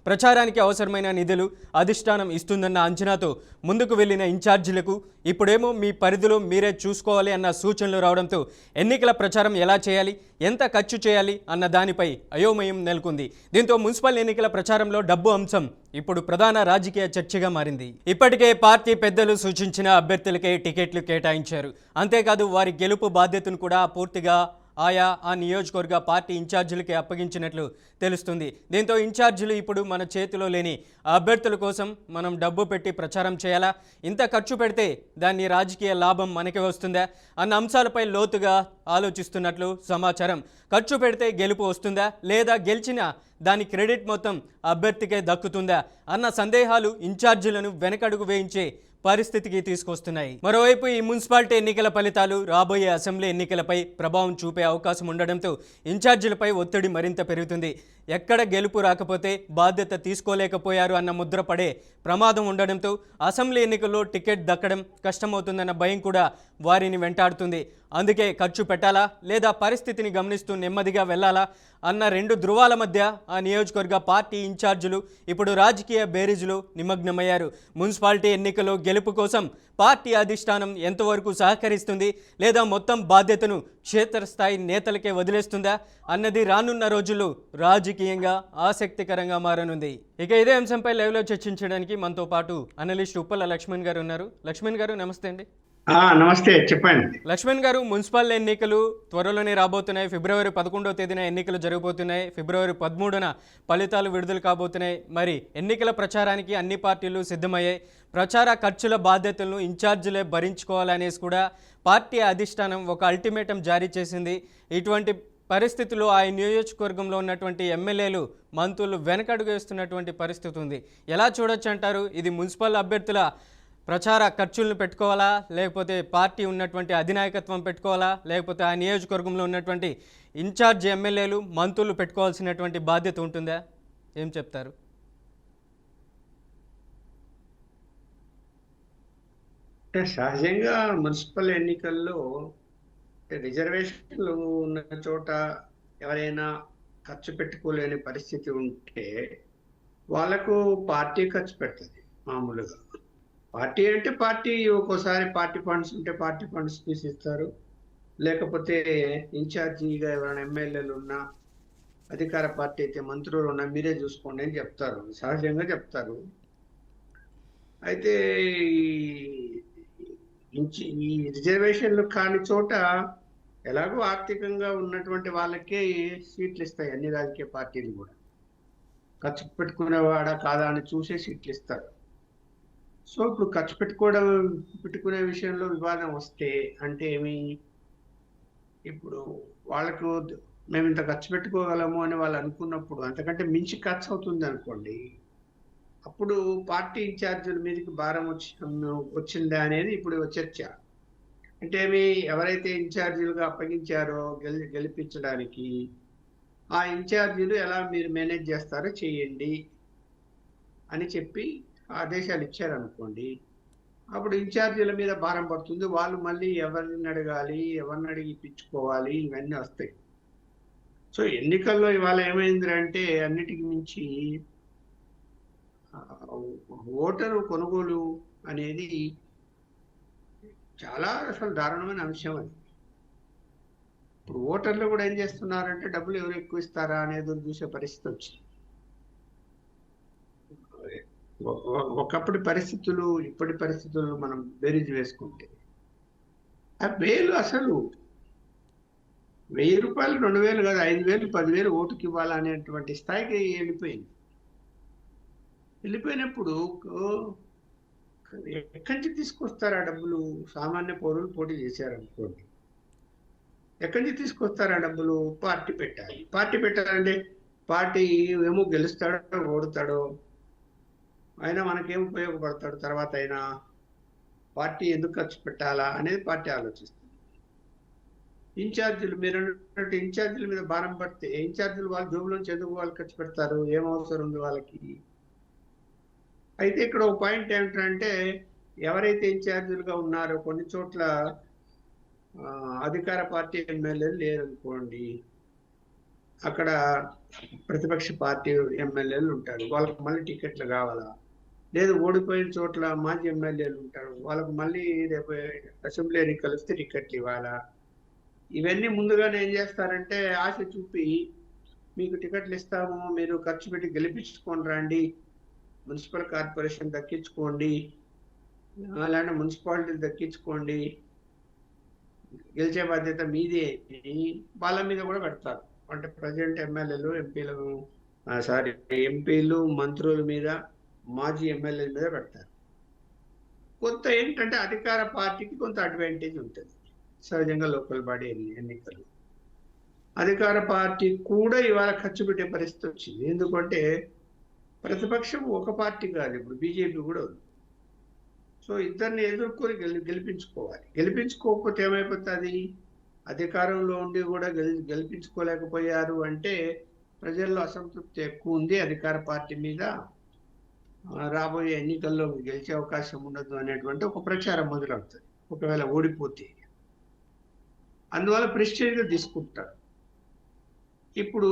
ప్రచారానికి అవసరమైన నిధులు అధిష్టానం ఇస్తుందన్న అంచనాతో ముందుకు వెళ్లిన ఇన్ఛార్జీలకు ఇప్పుడేమో మీ పరిధిలో మీరే చూసుకోవాలి అన్న సూచనలు రావడంతో ఎన్నికల ప్రచారం ఎలా చేయాలి, ఎంత ఖర్చు చేయాలి అన్న దానిపై అయోమయం నెలకొంది. దీంతో మున్సిపల్ ఎన్నికల ప్రచారంలో డబ్బు అంశం ఇప్పుడు ప్రధాన రాజకీయ చర్చగా మారింది. ఇప్పటికే పార్టీ పెద్దలు సూచించిన అభ్యర్థులకే టికెట్లు కేటాయించారు. అంతేకాదు వారి గెలుపు బాధ్యతను కూడా పూర్తిగా ఆ నియోజకవర్గ పార్టీ ఇన్ఛార్జీలకి అప్పగించినట్లు తెలుస్తుంది. దీంతో ఇన్ఛార్జీలు ఇప్పుడు మన చేతిలో లేని అభ్యర్థుల కోసం మనం డబ్బు పెట్టి ప్రచారం చేయాలా, ఇంత ఖర్చు పెడితే దాన్ని రాజకీయ లాభం మనకి వస్తుందా అన్న అంశాలపై లోతుగా ఆలోచిస్తున్నట్లు సమాచారం. ఖర్చు పెడితే గెలుపు వస్తుందా లేదా గెలిచిన దాని క్రెడిట్ మొత్తం అభ్యర్థికే దక్కుతుందా అన్న సందేహాలు ఇన్ఛార్జీలను వెనకడుగు వేయించే పరిస్థితికి తీసుకొస్తున్నాయి. మరోవైపు ఈ మున్సిపాలిటీ ఎన్నికల ఫలితాలు రాబోయే అసెంబ్లీ ఎన్నికలపై ప్రభావం చూపే అవకాశం ఉండడంతో ఇన్ఛార్జీలపై ఒత్తిడి మరింత పెరుగుతుంది. ఎక్కడ గెలుపు రాకపోతే బాధ్యత తీసుకోలేకపోయారు అన్న ముద్ర పడే ప్రమాదం ఉండడంతో అసెంబ్లీ ఎన్నికల్లో టికెట్ దక్కడం కష్టమవుతుందన్న భయం కూడా వారిని వెంటాడుతుంది. అందుకే ఖర్చు పెట్టాలా లేదా పరిస్థితిని గమనిస్తూ నెమ్మదిగా వెళ్లాలా అన్న రెండు ధృవాల మధ్య ఆ నియోజకవర్గ పార్టీ ఇన్ఛార్జీలు ఇప్పుడు రాజకీయ బేరీజులో నిమగ్నమయ్యారు. మున్సిపాలిటీ ఎన్నికల్లో గెలుపు కోసం పార్టీ అధిష్టానం ఎంతవరకు సహకరిస్తుంది లేదా మొత్తం బాధ్యతను క్షేత్రస్థాయి నేతలకే వదిలేస్తుందా అన్నది రానున్న రోజుల్లో రాజకీయంగా ఆసక్తికరంగా మారనుంది. ఇక ఇదే అంశంపై లైవ్లో చర్చించడానికి మనతో పాటు అనలిస్ట్ ఉప్పల లక్ష్మణ్ గారు ఉన్నారు. లక్ష్మణ్ గారు నమస్తే అండి. నమస్తే, చెప్పండి. లక్ష్మణ్ గారు, మున్సిపల్ ఎన్నికలు త్వరలోనే రాబోతున్నాయి. ఫిబ్రవరి 11వ తేదీన ఎన్నికలు జరగబోతున్నాయి. ఫిబ్రవరి 13న ఫలితాలు విడుదల కాబోతున్నాయి. మరి ఎన్నికల ప్రచారానికి అన్ని పార్టీలు సిద్ధమయ్యాయి. ప్రచార ఖర్చుల బాధ్యతలను ఇన్ఛార్జీలే భరించుకోవాలనేసి కూడా పార్టీ అధిష్టానం ఒక అల్టిమేటం జారీ చేసింది. ఇటువంటి పరిస్థితుల్లో ఆ నియోజకవర్గంలో ఉన్నటువంటి ఎమ్మెల్యేలు, మంత్రులు వెనకడుగు వేస్తున్నటువంటి పరిస్థితి ఉంది. ఎలా చూడొచ్చు అంటారు? ఇది మున్సిపల్ అభ్యర్థుల ప్రచార ఖర్చులను పెట్టుకోవాలా, లేకపోతే పార్టీ ఉన్నటువంటి అధినాయకత్వం పెట్టుకోవాలా, లేకపోతే ఆ నియోజకవర్గంలో ఉన్నటువంటి ఇన్ఛార్జ్ ఎమ్మెల్యేలు, మంత్రులు పెట్టుకోవాల్సినటువంటి బాధ్యత ఉంటుందా? ఏం చెప్తారు? సహజంగా మున్సిపల్ ఎన్నికల్లో రిజర్వేషన్లు ఉన్న చోట ఎవరైనా ఖర్చు పెట్టుకోలేని పరిస్థితి ఉంటే వాళ్ళకు పార్టీ ఖర్చు పెడుతుంది. మామూలుగా పార్టీ అంటే పార్టీ ఒక్కోసారి పార్టీ ఫండ్స్ ఉంటే పార్టీ ఫండ్స్ తీసిస్తారు, లేకపోతే ఇన్ఛార్జిగా ఎవరైనా ఎమ్మెల్యేలు ఉన్నా, అధికార పార్టీ అయితే మంత్రులు ఉన్నా మీరే చూసుకోండి అని చెప్తారు, సహజంగా చెప్తారు. అయితే ఈ రిజర్వేషన్లు కాని చోట ఎలాగో ఆర్థికంగా ఉన్నటువంటి వాళ్ళకే సీట్లు ఇస్తాయి అన్ని రాజకీయ పార్టీలు కూడా. ఖర్చు పెట్టుకునేవాడా కాదా అని చూసే సీట్లు ఇస్తారు. సో ఇప్పుడు ఖర్చు పెట్టుకునే విషయంలో వివాదం వస్తే అంటే ఏమి, ఇప్పుడు వాళ్ళకు మేము ఇంత ఖర్చు పెట్టుకోగలము అని వాళ్ళు అనుకున్నప్పుడు అంతకంటే మించి ఖర్చు అవుతుంది అనుకోండి, అప్పుడు పార్టీ ఇన్ఛార్జీల మీదకి భారం వచ్చిందా అనేది ఇప్పుడు చర్చ. అంటే ఎవరైతే ఇన్ఛార్జీలుగా అప్పగించారో గెలిపించడానికి ఆ ఇన్ఛార్జీలు ఎలా మీరు మేనేజ్ చేస్తారో చేయండి అని చెప్పి ఆదేశాలు ఇచ్చారనుకోండి, అప్పుడు ఇన్ఛార్జీల మీద భారం పడుతుంది. వాళ్ళు మళ్ళీ ఎవరిని అడగాలి, ఎవరిని అడిగి ఇప్పించుకోవాలి, ఇవన్నీ వస్తాయి. సో ఎన్నికల్లో ఇవాళ ఏమైందంటే అన్నిటికి మించి ఓటరు కొనుగోలు అనేది చాలా అసలు దారుణమైన అంశం. అది ఇప్పుడు ఓటర్లు కూడా ఏం చేస్తున్నారంటే డబ్బులు ఎవరు ఎక్కువ ఇస్తారా అనేది చూసే పరిస్థితి వచ్చింది. ఒకప్పటి పరిస్థితులు ఇప్పటి పరిస్థితులు మనం బేరీజ్ వేసుకుంటే ఆ వేలు అసలు 1000 రూపాయలు 2000 కాదు, 5000 10,000 ఓటుకి ఇవ్వాలనేటువంటి స్థాయికి వెళ్ళిపోయినప్పుడు ఎక్కడి నుంచి తీసుకొస్తారు ఆ డబ్బులు? సామాన్య పౌరులు పోటీ చేశారనుకోండి, ఎక్కడి నుంచి తీసుకొస్తారు ఆ డబ్బులు? పార్టీ పెట్టాలంటే పార్టీ ఏమో గెలుస్తాడో ఓడుతాడో, అయినా మనకేం ఉపయోగపడతాడు తర్వాత అయినా, పార్టీ ఎందుకు ఖర్చు పెట్టాలా అనేది పార్టీ ఆలోచిస్తుంది. ఇన్ఛార్జీలు మీరు అన్నట్టు ఇన్ఛార్జీల మీద భారం పడితే ఇన్ఛార్జీలు వాళ్ళ జోబులోంచి ఎందుకు వాళ్ళు ఖర్చు పెడతారు? ఏం అవసరం ఉంది వాళ్ళకి? అయితే ఇక్కడ ఒక పాయింట్ ఏమిటంటే ఎవరైతే ఇన్ఛార్జీలుగా ఉన్నారో కొన్ని చోట్ల అధికార పార్టీ ఎమ్మెల్యేలు లేరనుకోండి, అక్కడ ప్రతిపక్ష పార్టీ ఎమ్మెల్యేలు ఉంటారు, వాళ్ళకి మళ్ళీ టికెట్లు కావాలా? లేదు, ఓడిపోయిన చోట్ల మాజీ ఎమ్మెల్యేలు ఉంటారు, వాళ్ళకు మళ్ళీ రేపు అసెంబ్లీ ఎన్నికలు వస్తే టికెట్లు ఇవ్వాలా? ఇవన్నీ ముందుగానే ఏం చేస్తారంటే ఆశ చూపి మీకు టికెట్లు ఇస్తాము, మీరు ఖర్చు పెట్టి గెలిపించుకొని రండి, మున్సిపల్ కార్పొరేషన్ దక్కించుకోండి, అలాంటి మున్సిపాలిటీలు దక్కించుకోండి, గెలిచే బాధ్యత మీదే అని వాళ్ళ మీద కూడా పెడతారు. అంటే ప్రజెంట్ ఎమ్మెల్యేలు ఎంపీలు మంత్రుల మీద, మాజీ ఎమ్మెల్యేల మీద పెడతారు. కొంత ఏంటంటే అధికార పార్టీకి కొంత అడ్వాంటేజ్ ఉంటుంది. సహజంగా లోకల్ బాడీ ఎన్నికలు అధికార పార్టీ కూడా ఇవాళ ఖర్చు పెట్టే పరిస్థితి వచ్చింది. ఎందుకంటే ప్రతిపక్షం ఒక పార్టీ కాదు, ఇప్పుడు బీజేపీ కూడా ఉంది. సో ఇద్దరిని ఎదుర్కొని గెలిపించుకోవాలి. గెలిపించుకోకపోతే ఏమైపోతుంది? అధికారంలో ఉండి కూడా గెలిపించుకోలేకపోయారు అంటే ప్రజల్లో అసంతృప్తి ఎక్కువ ఉంది అధికార పార్టీ మీద, రాబోయే ఎన్నికల్లో గెలిచే అవకాశం ఉండదు అనేటువంటి ఒక ప్రచారం మొదలవుతుంది ఒకవేళ ఓడిపోతే. అందువల్ల ప్రెస్టేజ్గా తీసుకుంటారు. ఇప్పుడు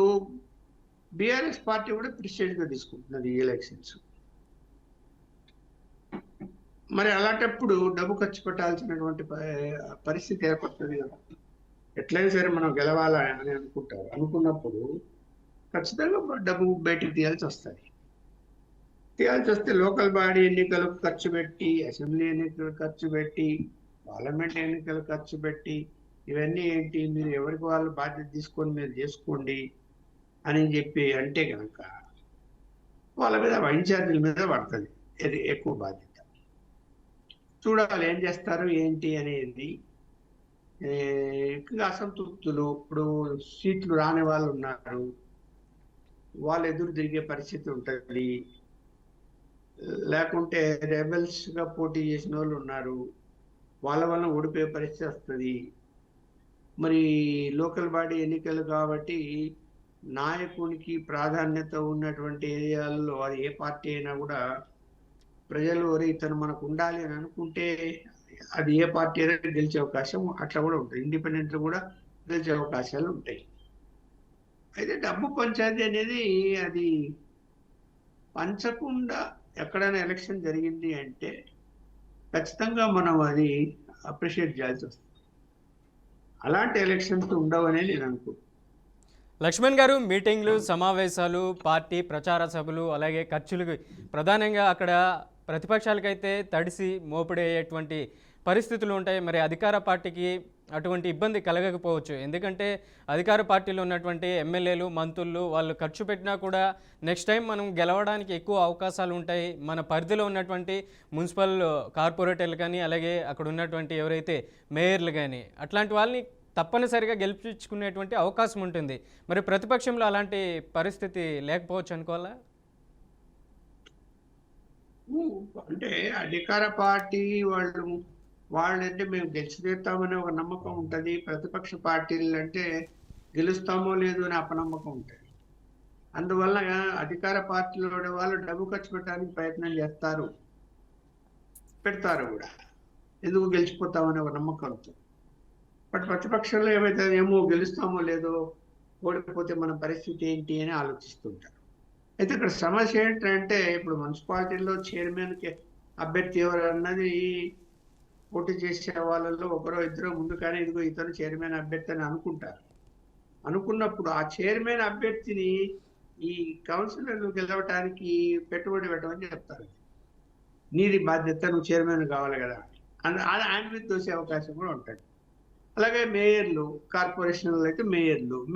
బీఆర్ఎస్ పార్టీ కూడా ప్రెస్టేజ్గా తీసుకుంటున్నది ఈ ఎలక్షన్స్. మరి అలాంటప్పుడు డబ్బు ఖర్చు పెట్టాల్సినటువంటి పరిస్థితి ఏర్పడుతుంది కదా. ఎట్లయినా సరే మనం గెలవాలా అని అనుకుంటారు. అనుకున్నప్పుడు ఖచ్చితంగా డబ్బు బయటికి తీయాల్సి వస్తుంది. తీయాల్సి వస్తే లోకల్ బాడీ ఎన్నికలకు ఖర్చు పెట్టి, అసెంబ్లీ ఎన్నికలు ఖర్చు పెట్టి, పార్లమెంట్ ఎన్నికలు ఖర్చు పెట్టి, ఇవన్నీ ఏంటి, మీరు ఎవరికి వాళ్ళు బాధ్యత తీసుకొని మీరు చేసుకోండి అని చెప్పి అంటే కనుక వాళ్ళ మీద ఇన్ఛార్జీల మీద పడుతుంది ఎక్కువ బాధ్యత. చూడాలి ఏం చేస్తారు ఏంటి అనేది. ఇంకా అసంతృప్తులు, ఇప్పుడు సీట్లు రాని వాళ్ళు ఉన్నారు, వాళ్ళు ఎదురు తిరిగే పరిస్థితి ఉంటుంది. లేకుంటే రెబెల్స్ గా పోటీ చేసిన వాళ్ళు ఉన్నారు, వాళ్ళ వలన ఓడిపోయే పరిస్థితి వస్తుంది. మరి లోకల్ బాడీ ఎన్నికలు కాబట్టి నాయకునికి ప్రాధాన్యత ఉన్నటువంటి ఏరియాల్లో అది ఏ పార్టీ అయినా కూడా ప్రజలు ఇతను మనకు ఉండాలి అని అనుకుంటే అది ఏ పార్టీ అయినా గెలిచే అవకాశం అట్లా కూడా ఉంటుంది. ఇండిపెండెంట్లు కూడా గెలిచే అవకాశాలు ఉంటాయి. అయితే డబ్బు పంచాయతీ అనేది అది పంచకుండా ఎక్కడైనా ఎలక్షన్ జరిగింది అంటే ఖచ్చితంగా మనం అది అప్రిషియేట్ చేయాల్సి వస్తుంది. అలాంటి ఎలక్షన్స్ ఉండవని నేను అనుకుంటున్నాను. లక్ష్మణ్ గారు, మీటింగ్లు, సమావేశాలు, పార్టీ ప్రచార సభలు, అలాగే ఖర్చులు ప్రధానంగా అక్కడ ప్రతిపక్షాలకైతే తడిసి మోపిడయ్యేటువంటి పరిస్థితులు ఉంటాయి. మరి అధికార పార్టీకి అటువంటి ఇబ్బంది కలగకపోవచ్చు. ఎందుకంటే అధికార పార్టీలో ఉన్నటువంటి ఎమ్మెల్యేలు, మంత్రులు వాళ్ళు ఖర్చు పెట్టినా కూడా నెక్స్ట్ టైం మనం గెలవడానికి ఎక్కువ అవకాశాలు ఉంటాయి. మన పరిధిలో ఉన్నటువంటి మున్సిపల్ కార్పొరేటర్లు కానీ, అలాగే అక్కడ ఉన్నటువంటి ఎవరైతే మేయర్లు కానీ అట్లాంటి వాళ్ళని తప్పనిసరిగా గెలిపించుకునేటువంటి అవకాశం ఉంటుంది. మరి ప్రతిపక్షంలో అలాంటి పరిస్థితి లేకపోవచ్చు అనుకోవాలా? అంటే అధికార పార్టీ వాళ్ళంటే మేము గెలిచి తీరుతామనే ఒక నమ్మకం ఉంటుంది. ప్రతిపక్ష పార్టీలు అంటే గెలుస్తామో లేదు అని అపనమ్మకం ఉంటుంది. అందువల్ల అధికార పార్టీలో వాళ్ళు డబ్బు ఖర్చు పెట్టడానికి ప్రయత్నం చేస్తారు, పెడతారు కూడా, ఎందుకు గెలిచిపోతామనే ఒక నమ్మకంతో. బట్ ప్రతిపక్షంలో ఏమైతే ఏమో గెలుస్తామో లేదో, ఓడిపోతే మన పరిస్థితి ఏంటి అని ఆలోచిస్తుంటారు. అయితే ఇక్కడ సమస్య ఏంటంటే ఇప్పుడు మున్సిపాలిటీలో చైర్మన్కి అభ్యర్థి ఎవరు అన్నది పోటీ చేసే వాళ్ళల్లో ఒకరో ఇద్దరు ముందు కానీ ఇదిగో ఇతను చైర్మన్ అభ్యర్థి అని అనుకుంటారు. అనుకున్నప్పుడు ఆ చైర్మన్ అభ్యర్థిని ఈ కౌన్సిలర్లు గెలవటానికి పెట్టుబడి పెట్టమని చెప్తారు. నీది బాధ్యత, నువ్వు చైర్మన్ కావాలి కదా అని ఆయన మీద దోసే అవకాశం కూడా ఉంటుంది. అలాగే మేయర్లు, కార్పొరేషన్లు అయితే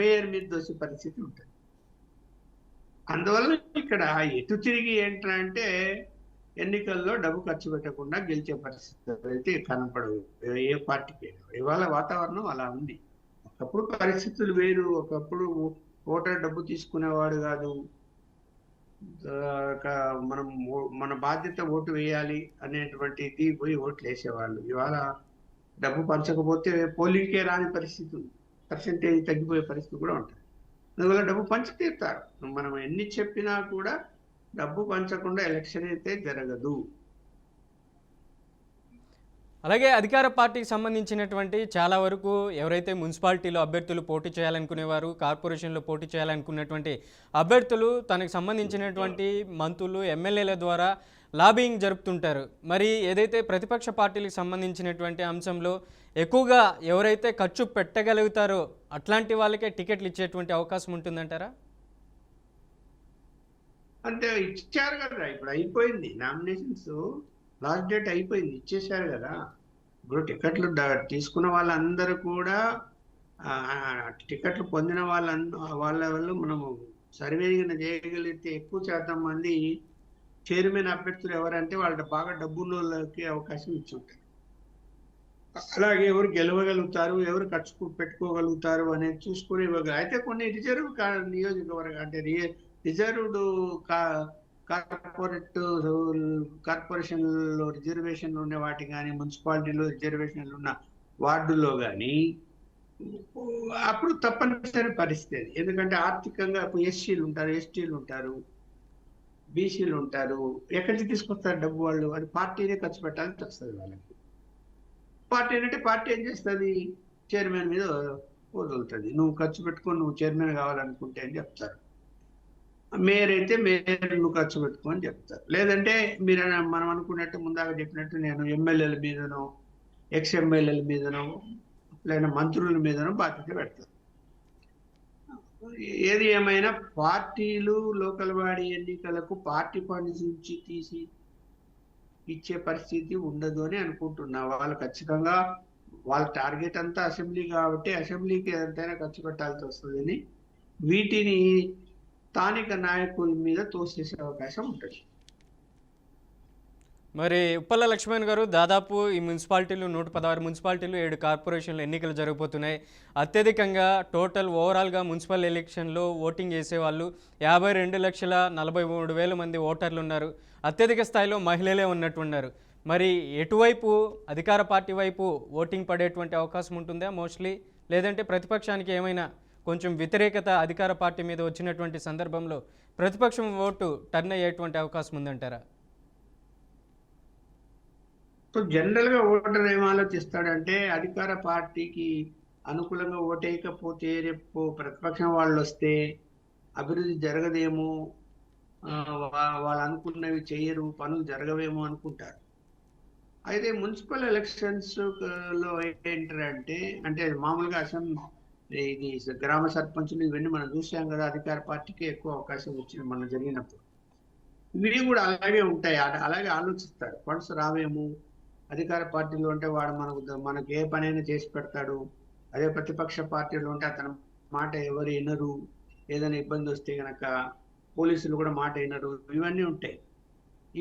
మేయర్ మీద దోసే పరిస్థితి ఉంటుంది. అందువల్ల ఇక్కడ ఎటు తిరిగి ఏంటంటే ఎన్నికల్లో డబ్బు ఖర్చు పెట్టకుండా గెలిచే పరిస్థితి అయితే కనపడవు ఏ పార్టీకి. ఇవాళ వాతావరణం అలా ఉంది. ఒకప్పుడు పరిస్థితులు వేరు. ఒకప్పుడు ఓటర్ డబ్బు తీసుకునేవాడు కాదు, మనం మన బాధ్యత ఓటు వేయాలి అనేటువంటిది పోయి ఓట్లు వేసేవాళ్ళు. ఇవాళ డబ్బు పంచకపోతే పోలింగ్కే రాని పరిస్థితి ఉంది, పర్సెంటేజ్ తగ్గిపోయే పరిస్థితి కూడా ఉంటుంది. అందువల్ల డబ్బు పంచి తీరుతారు. మనం ఎన్ని చెప్పినా కూడా డబ్బు పంచకుండా ఎలక్షన్ అయితే జరగదు. అలాగే అధికార పార్టీకి సంబంధించినటువంటి చాలా వరకు ఎవరైతే మున్సిపాలిటీలో అభ్యర్థులు పోటీ చేయాలనుకునేవారు, కార్పొరేషన్లో పోటీ చేయాలనుకున్నటువంటి అభ్యర్థులు తనకు సంబంధించినటువంటి మంత్రులు, ఎమ్మెల్యేల ద్వారా లాబింగ్ జరుపుతుంటారు. మరి ఏదైతే ప్రతిపక్ష పార్టీలకు సంబంధించినటువంటి అంశంలో ఎక్కువగా ఎవరైతే ఖర్చు పెట్టగలుగుతారో అట్లాంటి వాళ్ళకే టికెట్లు ఇచ్చేటువంటి అవకాశం ఉంటుందంటారా? అంటే ఇచ్చారు కదా, ఇప్పుడు అయిపోయింది నామినేషన్స్, లాస్ట్ డేట్ అయిపోయింది, ఇచ్చేశారు కదా. ఇప్పుడు టికెట్లు తీసుకున్న వాళ్ళందరూ కూడా టికెట్లు పొందిన వాళ్ళ వల్ల మనము సర్వే చేయగలిగితే ఎక్కువ శాతం మంది చైర్మన్ అభ్యర్థులు ఎవరంటే వాళ్ళు బాగా డబ్బున్న వాళ్ళకి అవకాశం ఇచ్చి ఉంటారు. అలాగే ఎవరు గెలవగలుగుతారు, ఎవరు ఖర్చు పెట్టుకోగలుగుతారు అనేది చూసుకుని ఇవ్వగలరు. అయితే కొన్ని రిజర్వ్ నియోజకవర్గం అంటే రిజర్వ్డ్ కార్పొరేషన్లో రిజర్వేషన్లు ఉన్న వాటి కానీ, మున్సిపాలిటీలో రిజర్వేషన్లు ఉన్న వార్డుల్లో కానీ అప్పుడు తప్పనిసరి పరిస్థితి. ఎందుకంటే ఆర్థికంగా ఇప్పుడు ఎస్సీలు ఉంటారు, ఎస్టీలు ఉంటారు, బీసీలు ఉంటారు. ఎక్కడి నుంచి తీసుకొస్తారు డబ్బు వాళ్ళు? అది పార్టీనే ఖర్చు పెట్టాల్సి వస్తుంది వాళ్ళకి. పార్టీ అంటే పార్టీ ఏం చేస్తుంది? చైర్మన్ మీద వదులుతుంది, నువ్వు ఖర్చు పెట్టుకొని నువ్వు చైర్మన్ కావాలనుకుంటే అని చెప్తారు. మేయర్ అయితే మేయర్ నువ్వు ఖర్చు పెట్టుకోని చెప్తారు. లేదంటే మీరు మనం అనుకున్నట్టు ముందాక చెప్పినట్టు నేను ఎమ్మెల్యేల మీదనో, ఎక్స్ ఎమ్మెల్యేల మీదనో, లేదా మంత్రుల మీదనో బాధ్యత పెడతారు. ఏది ఏమైనా పార్టీలు లోకల్ బాడీ ఎన్నికలకు పార్టీ ఫండ్స్ నుంచి తీసి ఇచ్చే పరిస్థితి ఉండదు అని అనుకుంటున్నా. వాళ్ళు ఖచ్చితంగా వాళ్ళ టార్గెట్ అంతా అసెంబ్లీ కాబట్టి అసెంబ్లీకి ఎంతైనా ఖర్చు పెట్టాల్సి వస్తుందని వీటిని స్థానిక నాయకుల మీద తోసేసే అవకాశం ఉంటుంది. మరి ఉప్పల లక్ష్మణ్ గారు, దాదాపు ఈ మున్సిపాలిటీలు 116 మున్సిపాలిటీలు, 7 కార్పొరేషన్లు ఎన్నికలు జరగబోతున్నాయి. అత్యధికంగా టోటల్ ఓవరాల్గా మున్సిపల్ ఎలక్షన్లో ఓటింగ్ చేసేవాళ్ళు 52,43,000 మంది ఓటర్లు ఉన్నారు. అత్యధిక స్థాయిలో మహిళలే ఉన్నట్టున్నారు. మరి ఎటువైపు అధికార పార్టీ వైపు ఓటింగ్ పడేటువంటి అవకాశం ఉంటుందా మోస్ట్లీ? లేదంటే ప్రతిపక్షానికి ఏమైనా కొంచెం వ్యతిరేకత అధికార పార్టీ మీద వచ్చినటువంటి సందర్భంలో ప్రతిపక్షం ఓటు టర్న్ అయ్యేటువంటి అవకాశం ఉందంటారా? సో జనరల్ గా ఓటర్ ఏం ఆలోచిస్తాడంటే, అధికార పార్టీకి అనుకూలంగా ఓటేయకపోతే రేపు ప్రతిపక్షం వాళ్ళు వస్తే అభివృద్ధి జరగదేమో, వాళ్ళు అనుకున్నవి చేయరు, పనులు జరగవేమో అనుకుంటారు. అయితే మున్సిపల్ ఎలక్షన్స్ లో ఏంటంటే, అంటే మామూలుగా ఇది గ్రామ సర్పంచులు ఇవన్నీ మనం చూసాం కదా, అధికార పార్టీకి ఎక్కువ అవకాశం వచ్చింది మనం జరిగినప్పుడు. ఇవి కూడా అలాగే ఉంటాయి, అలాగే ఆలోచిస్తాడు. ఫండ్స్ రావేమో, అధికార పార్టీలో ఉంటే వాడు మనకు ఏ పనైనా చేసి పెడతాడు, అదే ప్రతిపక్ష పార్టీలో ఉంటే అతని మాట ఎవరు వినరు, ఏదైనా ఇబ్బంది వస్తే గనక పోలీసులు కూడా మాట వినరు, ఇవన్నీ ఉంటాయి.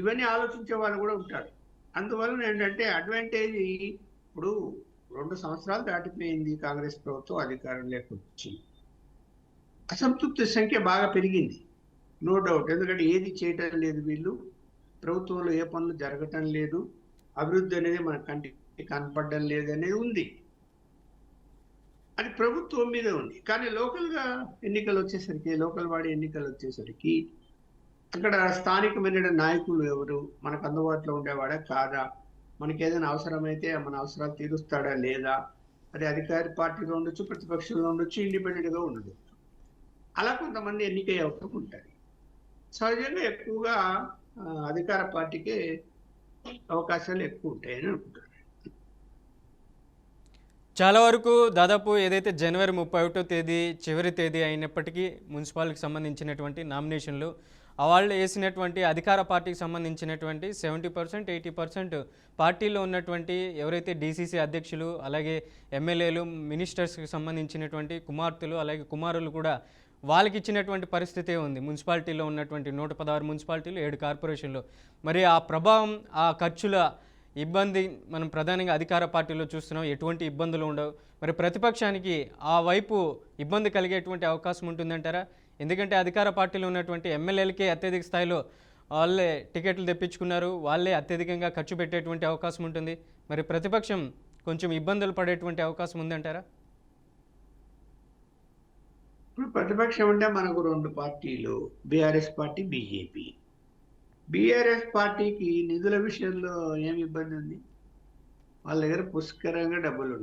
ఇవన్నీ ఆలోచించే వాళ్ళు కూడా ఉంటారు. అందువలన ఏంటంటే అడ్వాంటేజ్, ఇప్పుడు 2 సంవత్సరాలు దాటిపోయింది కాంగ్రెస్ ప్రభుత్వం అధికారంలోకి వచ్చి, అసంతృప్తి సంఖ్య బాగా పెరిగింది, నో డౌట్. ఎందుకంటే ఏది చేయటం లేదు వీళ్ళు, ప్రభుత్వంలో ఏ పనులు జరగటం లేదు, అభివృద్ధి అనేది మన కంటికి కనపడడం లేదు అనేది ఉంది. అది ప్రభుత్వం మీద ఉంది. కానీ లోకల్గా ఎన్నికలు వచ్చేసరికి, లోకల్ బాడీ ఎన్నికలు వచ్చేసరికి అక్కడ స్థానికమైన నాయకులు ఎవరు, మనకు అందుబాటులో ఉండేవాడా కాదా, మనకి ఏదైనా అవసరమైతే మన అవసరాలు తీరుస్తాడా లేదా, అది అధికార పార్టీలో ఉండొచ్చు, ప్రతిపక్షంలో ఉండొచ్చు, ఇండిపెండెంట్గా ఉండదు. అలా కొంతమంది ఎన్నికయ్యే అవకాశం ఉంటుంది. సహజంగా ఎక్కువగా అధికార పార్టీకే అవకాశాలు ఎక్కువ ఉంటాయని అనుకుంటున్నాను. చాలా వరకు దాదాపు ఏదైతే జనవరి 31వ తేదీ చివరి తేదీ అయినప్పటికీ మున్సిపాలిటీకి సంబంధించినటువంటి నామినేషన్లు వాళ్ళు వేసినటువంటి అధికార పార్టీకి సంబంధించినటువంటి 70%, 80% పార్టీలో ఉన్నటువంటి ఎవరైతే డీసీసీ అధ్యక్షులు, అలాగే ఎమ్మెల్యేలు, మినిస్టర్స్కి సంబంధించినటువంటి కుమార్తెలు, అలాగే కుమారులు కూడా వాళ్ళకి ఇచ్చినటువంటి పరిస్థితే ఉంది. మున్సిపాలిటీలో ఉన్నటువంటి 116 మున్సిపాలిటీలు, 7 కార్పొరేషన్లు. మరి ఆ ప్రభావం, ఆ ఖర్చుల ఇబ్బంది మనం ప్రధానంగా అధికార పార్టీలో చూస్తున్నాం. ఎటువంటి ఇబ్బందులు ఉండవు. మరి ప్రతిపక్షానికి ఆ వైపు ఇబ్బంది కలిగేటువంటి అవకాశం ఉంటుందంటారా? ఎందుకంటే అధికార పార్టీలో ఉన్నటువంటి ఎమ్మెల్యేలకే అత్యధిక స్థాయిలో వాళ్ళే టికెట్లు తెప్పించుకున్నారు, వాళ్ళే అత్యధికంగా ఖర్చు పెట్టేటువంటి అవకాశం ఉంటుంది. మరి ప్రతిపక్షం కొంచెం ఇబ్బందులు పడేటువంటి అవకాశం ఉందంటారా? ఇప్పుడు ప్రతిపక్షం అంటే మనకు 2 పార్టీలు, బీఆర్ఎస్ పార్టీ, బీజేపీ. బీఆర్ఎస్ పార్టీకి నిధుల విషయంలో ఏమి ఇబ్బంది ఉంది? వాళ్ళ దగ్గర పుష్కలంగా డబ్బులు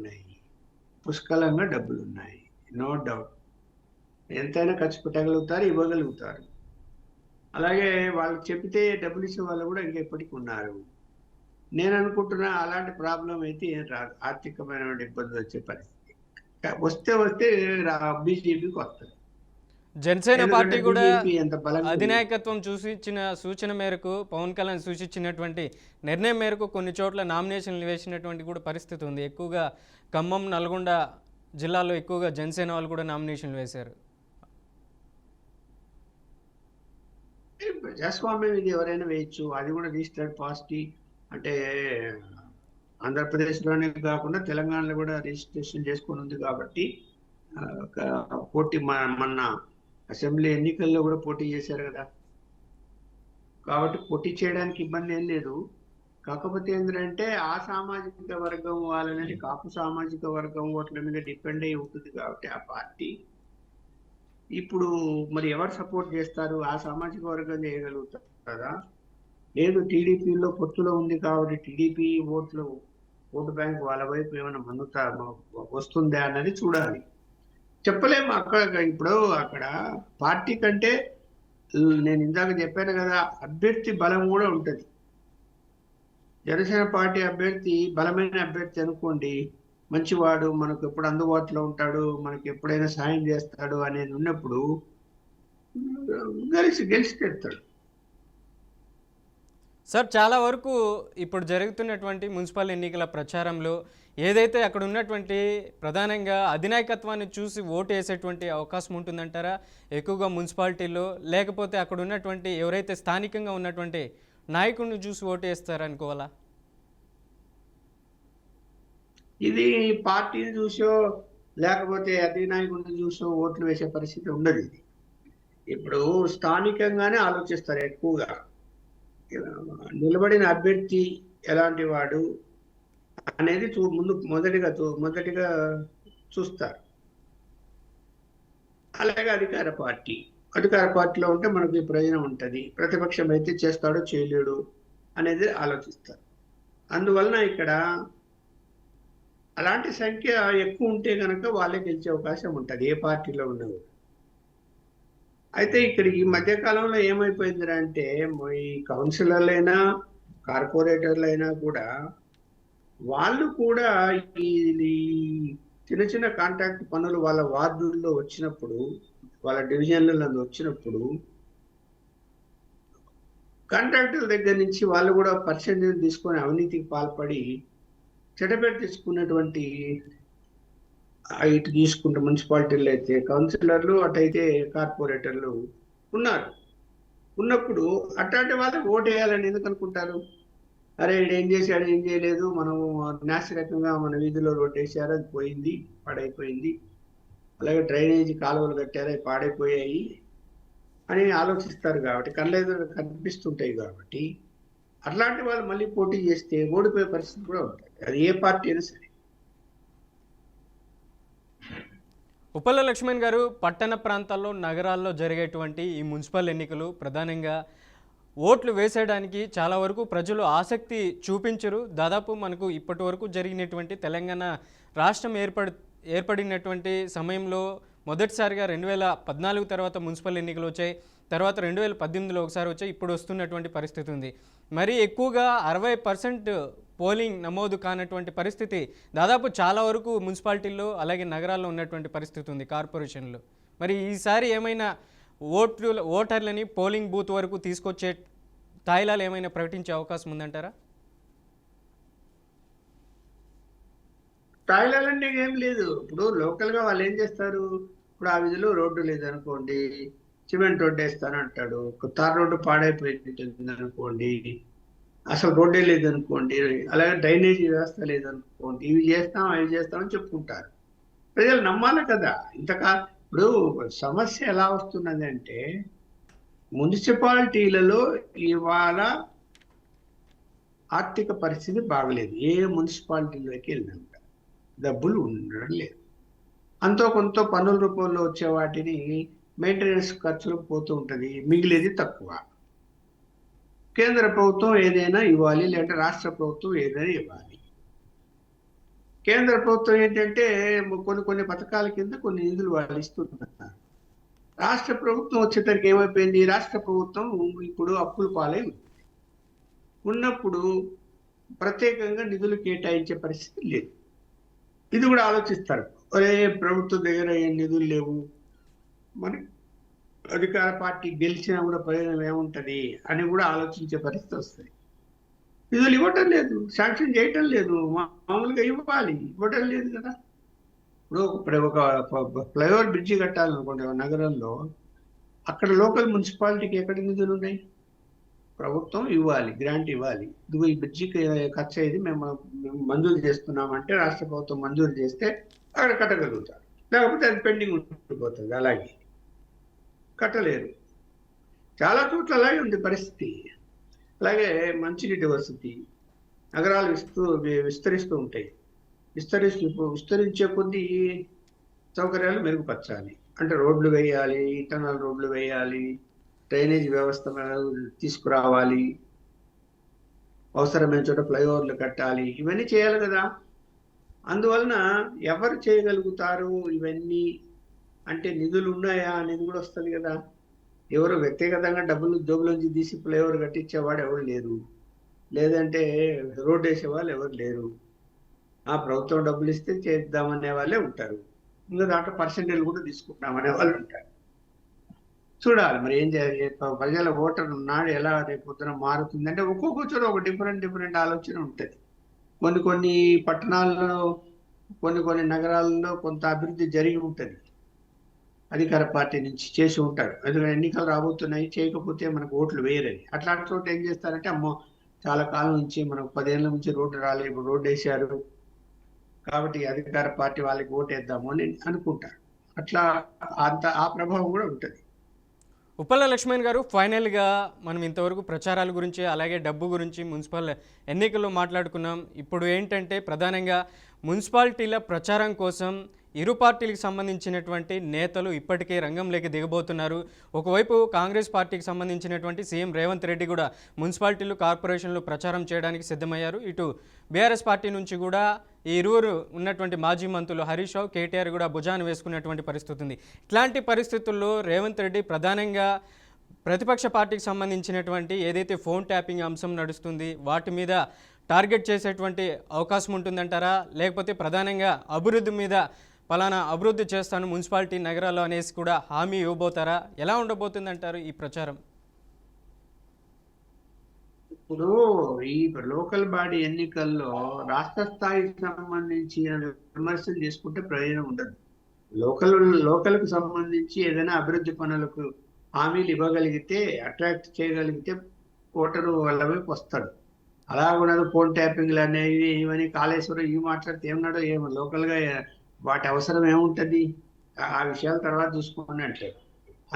ఉన్నాయి, నో డౌట్. ఎంతైనా ఖర్చు పెట్టగలుగుతారు, ఇవ్వగలుగుతారు. అలాగే వాళ్ళు చెబితే డబ్బులు ఇచ్చే వాళ్ళు కూడా ఇంకా ఎప్పటికీ ఉన్నారు. నేను అనుకుంటున్నా అలాంటి ప్రాబ్లం అయితే ఏం రాదు, ఆర్థికమైన ఇబ్బందులు వచ్చే పరిస్థితి వస్తే బీజేపీకి వస్తుంది. జనసేన పార్టీ ఎందుకంటే కూడా బీజేపీ ఎంత బలంగా ఉంది. అధినాయకత్వం ఇచ్చిన సూచన మేరకు, పవన్ కళ్యాణ్ సూచించినటువంటి నిర్ణయం మేరకు కొన్ని చోట్ల నామినేషన్లు వేసినటువంటి కూడా పరిస్థితి ఉంది. ఎక్కువగా ఖమ్మం, నల్గొండ జిల్లాలో ఎక్కువగా జనసేన వాళ్ళు కూడా నామినేషన్లు వేశారు. ప్రజాస్వామ్యం ఇది, ఎవరైనా వేయచ్చు. అది కూడా రిజిస్టర్డ్ పార్టీ అంటే ఆంధ్రప్రదేశ్లోనే కాకుండా తెలంగాణలో కూడా రిజిస్ట్రేషన్ చేసుకొని ఉంది కాబట్టి పోటీ మొన్న అసెంబ్లీ ఎన్నికల్లో కూడా పోటీ చేశారు కదా, కాబట్టి పోటీ చేయడానికి ఇబ్బంది ఏం లేదు. కాకపోతే ఏంటంటే ఆ సామాజిక వర్గం వాళ్ళని, కాపు సామాజిక వర్గం ఓట్ల మీద డిపెండ్ అయి ఉంటుంది కాబట్టి ఆ పార్టీ ఇప్పుడు మరి ఎవరు సపోర్ట్ చేస్తారు? ఆ సామాజిక వర్గం చేయగలుగుతారా? లేదు, టీడీపీలో పొత్తులో ఉంది కాబట్టి టీడీపీ ఓటు బ్యాంక్ వాళ్ళ వైపు ఏమైనా వస్తుందా అన్నది చూడాలి. చెప్పలేము. ఇప్పుడు అక్కడ పార్టీ కంటే నేను ఇందాక చెప్పాను కదా, అభ్యర్థి బలం కూడా ఉంటుంది. జనసేన పార్టీ అభ్యర్థి బలమైన అభ్యర్థి అనుకోండి, మంచివాడు, మనకు ఎప్పుడు అందుబాటులో ఉంటాడు, మనకి ఎప్పుడైనా సాయం చేస్తాడు అనేది ఉన్నప్పుడు గెలిచికెళ్తాడు. సార్, చాలా వరకు ఇప్పుడు జరుగుతున్నటువంటి మున్సిపల్ ఎన్నికల ప్రచారంలో ఏదైతే అక్కడ ఉన్నటువంటి ప్రధానంగా అధినాయకత్వాన్ని చూసి ఓటు వేసేటువంటి అవకాశం ఉంటుందంటారా ఎక్కువగా మున్సిపాలిటీలో, లేకపోతే అక్కడ ఉన్నటువంటి ఎవరైతే స్థానికంగా ఉన్నటువంటి నాయకుడిని చూసి ఓటు వేస్తారనుకోవాలా? ఇది పార్టీని చూసో లేకపోతే అధినాయకుడిని చూసో ఓట్లు వేసే పరిస్థితి ఉండదు. ఇది ఇప్పుడు స్థానికంగానే ఆలోచిస్తారు ఎక్కువగా. నిలబడిన అభ్యర్థి ఎలాంటి వాడు అనేది మొదటిగా చూస్తారు. అలాగే అధికార పార్టీలో ఉంటే మనకి ప్రయోజనం ఉంటుంది, ప్రతిపక్షం అయితే చేస్తాడో చేయలేడు అనేది ఆలోచిస్తారు. అందువలన ఇక్కడ అలాంటి సంఖ్య ఎక్కువ ఉంటే కనుక వాళ్ళే గెలిచే అవకాశం ఉంటుంది, ఏ పార్టీలో ఉన్నది. అయితే ఇక్కడ ఈ మధ్య కాలంలో ఏమైపోయిందంటే ఈ కౌన్సిలర్లైనా కార్పొరేటర్లైనా కూడా వాళ్ళు కూడా ఈ చిన్న చిన్న కాంట్రాక్ట్ పనులు వాళ్ళ వార్డుల్లో వచ్చినప్పుడు, వాళ్ళ డివిజన్లలో వచ్చినప్పుడు కాంట్రాక్టుల దగ్గర నుంచి వాళ్ళు కూడా పర్సెంటేజ్ తీసుకొని అవినీతికి పాల్పడి చెడపేట తీసుకున్నటువంటి, ఇటు తీసుకుంటే మున్సిపాలిటీలు అయితే కౌన్సిలర్లు, అటైతే కార్పొరేటర్లు ఉన్నప్పుడు అట్లాంటి వాళ్ళకి ఓటు వేయాలని ఎందుకు అనుకుంటారు? అరే ఏం చేశాడు, ఏం చేయలేదు, మనము నాసిరకంగా మన వీధిలో రోడ్డు వేసారు, అది పోయింది, పాడైపోయింది, అలాగే డ్రైనేజీ కాలువలు కట్టారు, అవి పాడైపోయాయి అని ఆలోచిస్తారు. కాబట్టి కళ్ళెదురు కనిపిస్తుంటాయి. కాబట్టి అట్లాంటి వాళ్ళు మళ్ళీ పోటీ చేస్తే ఓడిపోయే పరిస్థితి కూడా ఉంటుంది, అది ఏ పార్టీ అయినా సరే. ఉప్పల లక్ష్మణ్ గారు, పట్టణ ప్రాంతాల్లో, నగరాల్లో జరిగేటువంటి ఈ మున్సిపల్ ఎన్నికలు ప్రధానంగా ఓట్లు వేసేయడానికి చాలా వరకు ప్రజలు ఆసక్తి చూపించరు. దాదాపు మనకు ఇప్పటి వరకు జరిగినటువంటి తెలంగాణ రాష్ట్రం ఏర్పడినటువంటి సమయంలో మొదటిసారిగా 2014 తర్వాత మున్సిపల్ ఎన్నికలు వచ్చాయి, తర్వాత 2018లో ఒకసారి వచ్చాయి, ఇప్పుడు వస్తున్నటువంటి పరిస్థితి ఉంది. మరి ఎక్కువగా 60% పోలింగ్ నమోదు కానటువంటి పరిస్థితి దాదాపు చాలా వరకు మున్సిపాలిటీల్లో అలాగే నగరాల్లో ఉన్నటువంటి పరిస్థితి ఉంది, కార్పొరేషన్లో. మరి ఈసారి ఏమైనా ఓటర్లని పోలింగ్ బూత్ వరకు తీసుకొచ్చే తాయిలాలు ఏమైనా ప్రకటించే అవకాశం ఉందంటారా? తాయిలాలంటే ఏం లేదు. ఇప్పుడు లోకల్గా వాళ్ళు ఏం చేస్తారు, ఇప్పుడు ఆ వీధిలో రోడ్డు లేదనుకోండి, సిమెంట్ రోడ్డు వేస్తానంటాడు. తార్ రోడ్డు పాడైపోయింది అనుకోండి, అసలు రోడ్డే లేదనుకోండి, అలాగే డ్రైనేజీ వ్యవస్థ లేదనుకోండి, ఇవి చేస్తాం అవి చేస్తామని చెప్పుకుంటారు. ప్రజలు నమ్మాలి కదా. ఇప్పుడు సమస్య ఎలా వస్తున్నది అంటే, మున్సిపాలిటీలలో ఇవాళ ఆర్థిక పరిస్థితి బాగలేదు. ఏ మున్సిపాలిటీలోకి వెళ్ళినాక డబ్బులు ఉండడం లేదు. అంతో కొంత పన్నుల రూపంలో వచ్చే వాటిని మెయింటెనెన్స్ ఖర్చులు పోతూ ఉంటుంది, మిగిలేది తక్కువ. కేంద్ర ప్రభుత్వం ఏదైనా ఇవ్వాలి, లేదంటే రాష్ట్ర ప్రభుత్వం ఏదైనా ఇవ్వాలి. కేంద్ర ప్రభుత్వం ఏంటంటే కొన్ని పథకాల కింద కొన్ని నిధులు వాళ్ళు ఇస్తున్నారు. రాష్ట్ర ప్రభుత్వం వచ్చేసరికి ఏమైపోయింది, రాష్ట్ర ప్రభుత్వం ఇప్పుడు అప్పుల పాలై ఉన్నప్పుడు ప్రత్యేకంగా నిధులు కేటాయించే పరిస్థితి లేదు. ఇది కూడా ఆలోచిస్తారు. ఒరే, ప్రభుత్వం దగ్గర ఏం నిధులు లేవు, మరి అధికార పార్టీ గెలిచినా కూడా ప్రయోజనం ఏముంటది అని కూడా ఆలోచించే పరిస్థితి వస్తుంది. నిధులు ఇవ్వటం లేదు, శాంక్షన్ చేయటం లేదు, మామూలుగా ఇవ్వాలి, ఇవ్వటం లేదు కదా. ఇప్పుడు ఒక ఫ్లైఓవర్ బ్రిడ్జి కట్టాలనుకోండి నగరంలో, అక్కడ లోకల్ మున్సిపాలిటీకి ఎక్కడ నిధులు ఉన్నాయి? ప్రభుత్వం ఇవ్వాలి, గ్రాంట్ ఇవ్వాలి. ఇదిగో ఈ బ్రిడ్జికి ఖర్చు అయ్యేది మేము మంజూరు చేస్తున్నామంటే రాష్ట్ర ప్రభుత్వం మంజూరు చేస్తే అక్కడ కట్టగలుగుతారు, లేకపోతే అది పెండింగ్ ఉండిపోతుంది, అలాగే కట్టలేరు. చాలా చోట్ల అలాగే ఉంది పరిస్థితి. అలాగే మంచినీటి వసతి, నగరాలు విస్తరిస్తూ ఉంటాయి. విస్తరించే కొద్దీ సౌకర్యాలు మెరుగుపరచాలి. అంటే రోడ్లు వేయాలి, ఇంటర్నల్ రోడ్లు వేయాలి, డ్రైనేజ్ వ్యవస్థ తీసుకురావాలి, అవసరమైన చోట ఫ్లైఓవర్లు కట్టాలి, ఇవన్నీ చేయాలి కదా. అందువలన ఎవరు చేయగలుగుతారు ఇవన్నీ అంటే నిధులు ఉన్నాయా అనేది కూడా వస్తుంది కదా. ఎవరు వ్యక్తిగతంగా డబ్బులు జోబులోంచి తీసి ఫ్లైఓవర్ కట్టించేవాడు ఎవరు లేరు, లేదంటే రోడ్డు వేసేవాళ్ళు ఎవరు లేరు. ఆ ప్రభుత్వం డబ్బులు ఇస్తే చేద్దామనే వాళ్ళే ఉంటారు, ఇంకా దాంట్లో పర్సెంటేజ్ కూడా తీసుకుంటామనే వాళ్ళు ఉంటారు. చూడాలి మరి ఏం చేయాలి. ప్రజల ఓటర్ నాడు ఎలా రేపు పొద్దున మారుతుంది అంటే ఒక్కొక్క చోట ఒక డిఫరెంట్ ఆలోచన ఉంటుంది. కొన్ని పట్టణాల్లో, కొన్ని నగరాల్లో కొంత అభివృద్ధి జరిగి ఉంటుంది, అధికార పార్టీ నుంచి చేసి ఉంటారు. ఎందుకంటే ఎన్నికలు రాబోతున్నాయి, చేయకపోతే మనకు ఓట్లు వేయరని. అట్లాంటి చోట ఏం చేస్తారంటే, అమ్మో చాలా కాలం నుంచి మనకు 10 ఏళ్ళ నుంచి రోడ్డు రాలేదు, ఇప్పుడు రోడ్డు వేసారు కాబట్టి అధికార పార్టీ వాళ్ళకి ఓటేద్దాము అని అనుకుంటారు. అట్లా ఆ ప్రభావం కూడా ఉంటుంది. ఉప్పల లక్ష్మణ్ గారు, ఫైనల్గా మనం ఇంతవరకు ప్రచారాల గురించి అలాగే డబ్బు గురించి మున్సిపల్ ఎన్నికల్లో మాట్లాడుకున్నాం. ఇప్పుడు ఏంటంటే ప్రధానంగా మున్సిపాలిటీల ప్రచారం కోసం ఇరు పార్టీలకు సంబంధించినటువంటి నేతలు ఇప్పటికే రంగంలోకి దిగబోతున్నారు. ఒకవైపు కాంగ్రెస్ పార్టీకి సంబంధించినటువంటి సీఎం రేవంత్ రెడ్డి కూడా మున్సిపాలిటీలు, కార్పొరేషన్లు ప్రచారం చేయడానికి సిద్ధమయ్యారు. ఇటు బీఆర్ఎస్ పార్టీ నుంచి కూడా ఈ ఇరువురు ఉన్నటువంటి మాజీ మంత్రులు హరీష్ రావు, కేటీఆర్ కూడా భుజాన్ని వేసుకున్నటువంటి పరిస్థితి ఉంది. ఇట్లాంటి పరిస్థితుల్లో రేవంత్ రెడ్డి ప్రధానంగా ప్రతిపక్ష పార్టీకి సంబంధించినటువంటి ఏదైతే ఫోన్ ట్యాపింగ్ అంశం నడుస్తుంది వాటి మీద టార్గెట్ చేసేటువంటి అవకాశం ఉంటుందంటారా, లేకపోతే ప్రధానంగా అభివృద్ధి మీద ఫలానా అభివృద్ధి చేస్తాను మున్సిపాలిటీ నగరాల్లో అనేసి కూడా హామీ ఇవ్వబోతారా? ఎలా ఉండబోతుందంటారు ఈ ప్రచారం? ఇప్పుడు ఈ లోకల్ బాడీ ఎన్నికల్లో రాష్ట్ర స్థాయికి సంబంధించి విమర్శలు చేసుకుంటే ప్రయోజనం ఉండదు. లోకల్కు సంబంధించి ఏదైనా అభివృద్ధి పనులకు హామీలు ఇవ్వగలిగితే, అట్రాక్ట్ చేయగలిగితే ఓటరు వాళ్ళ వైపు వస్తాడు. అలా ఉండదు ఫోన్ ట్యాపింగ్లు అనేవి ఇవన్నీ. కాళేశ్వరం ఇవి మాట్లాడితే ఏమన్నాడో ఏమో, లోకల్గా వాటి అవసరం ఏముంటుంది, ఆ విషయాల తర్వాత చూసుకున్నట్లే.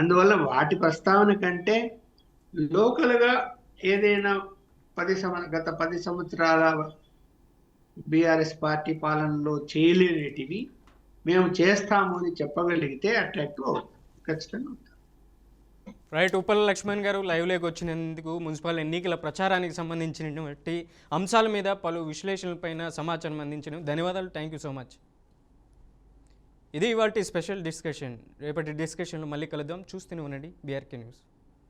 అందువల్ల వాటి ప్రస్తావన కంటే లోకల్గా ఏదైనా గత 10 సంవత్సరాల బీఆర్ఎస్ పార్టీ పాలనలో చేయలేనిటివి మేము చేస్తాము అని చెప్పగలిగితే అట్రాక్టివ్ అవుతుంది, ఖచ్చితంగా అవుతుంది. రైట్. ఉప్పల లక్ష్మణ్ గారు లైవ్లోకి వచ్చినందుకు, మున్సిపల్ ఎన్నికల ప్రచారానికి సంబంధించినటువంటి అంశాల మీద పలు విశ్లేషణలపైన సమాచారం అందించిన ధన్యవాదాలు. Thank you so much. ఇది ఇవాల్టి స్పెషల్ డిస్కషన్. రేపటి డిస్కషన్లో మళ్ళీ కలుద్దాం. చూస్తూనే ఉండండి బీఆర్కే న్యూస్.